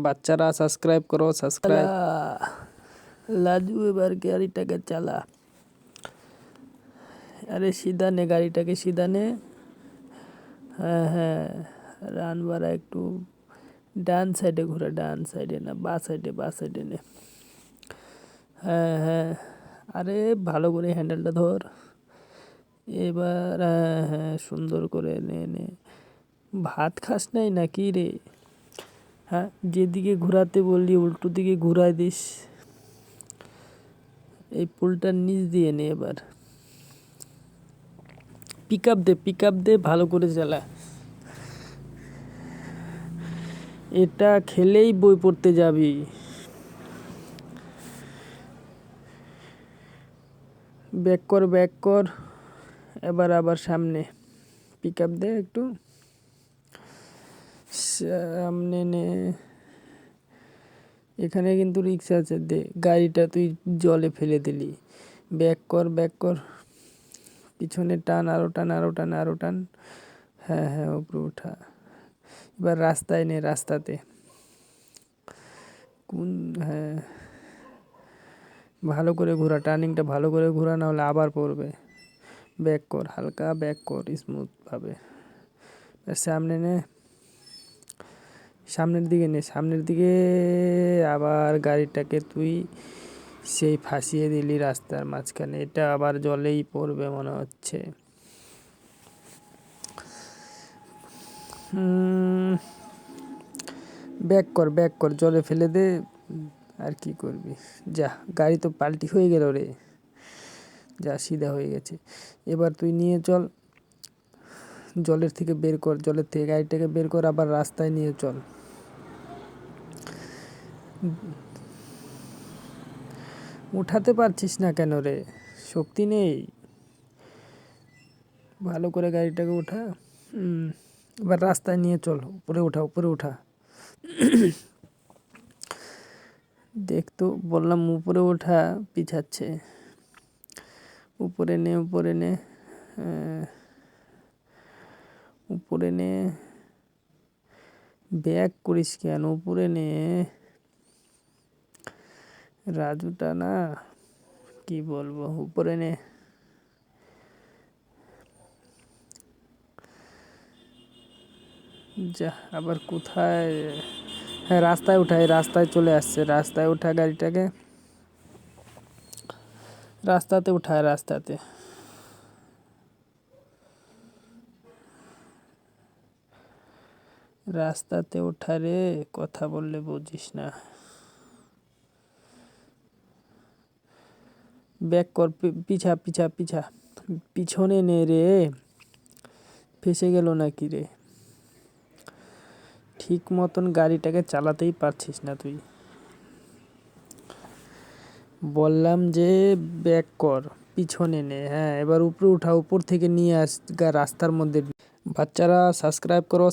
বাচ্চারা সাবস্ক্রাইব করো, সাবস্ক্রাইব। লাজু এবার গাড়িটাকে চালা। আরে সিধা নে গাড়িটাকে, সিধা নে। হ্যাঁ হ্যাঁ, রান বাড়া একটু ডান সাইডে ঘোরা, ডান সাইডে না বা সাইডে, বা সাইডে নে। হ্যাঁ হ্যাঁ, আরে ভালো করে হ্যান্ডেলটা ধর এবার। হ্যাঁ হ্যাঁ, সুন্দর করে নে নে। ভাত খাস নাই নাকি রে? হ্যাঁ, যেদিকে ঘোরাতে বললি উল্টো দিকে ঘুরাই দিস। এই পুলটার নিচ দিয়ে নে এবার। পিক আপ দে, ভালো করে চালা। এটা খেলেই বই পড়তে যাবি। ব্যাক কর। এবার আবার সামনে পিক আপ দে একটু, সামনে নে। এখানে কিন্তু রিক্স আছে, দে গাড়িটা তুই জলে ফেলে দিলি। ব্যাক কর। পিছনে টান, আরো টান। হ্যাঁ হ্যাঁ, উপরে উঠা। এবার রাস্তায় নে, রাস্তাতে কোন। হ্যাঁ, ভালো করে ঘোরা, টার্নিংটা ভালো করে ঘোরা, না হলে আবার পড়বে। ব্যাক কর, হালকা ব্যাক কর স্মুথ ভাবে। সামনে নে, সামনের দিকে। আবার গাড়িটাকে তুই সেই ফাঁসিয়ে দিলি রাস্তার মাঝখানে। এটা আবার জলেই পড়বে মনে হচ্ছে। ব্যাক কর, জলে ফেলে দে। আর কি করবি, যা। গাড়ি তো পাল্টি হয়ে গেল রে, যা সিধা হয়ে গেছে। এবার তুই নিয়ে চল, জলের থেকে গাড়িটাকে বের কর, আবার রাস্তায় নিয়ে চল। উঠাতে পারছিস না কেন রে? শক্তি নেই? ভালো করে গাড়িটাকে উঠা। এবার রাস্তায় নিয়ে চল, উপরে উঠা। দেখ তো, বললাম উপরে ওঠা, পিছাচ্ছে। উপরে নে। উপরে নে, ব্যাক করিস কেন? উপরে নে। রাজুটা না, কি বলবো, উপরে নে। যা, আবার কোথায়? হ্যাঁ, রাস্তায় উঠা, রাস্তায় চলে আসছে। রাস্তায় উঠা গাড়িটাকে, রাস্তাতে উঠা, রাস্তাতে ওঠা রে। কথা বললে বুঝিস না। ব্যাক কর, পিছা। পিছনে নে রে, ফেসে গেল নাকি রে? ঠিক মতন গাড়িটাকে চালাতেই পারছিস না তুই। বললাম যে ব্যাক কর, পিছনে নে। হ্যাঁ, এবার উপরে উঠা, উপর থেকে নিয়ে আস রাস্তার মধ্যে। বাচ্চারা সাবস্ক্রাইব করো।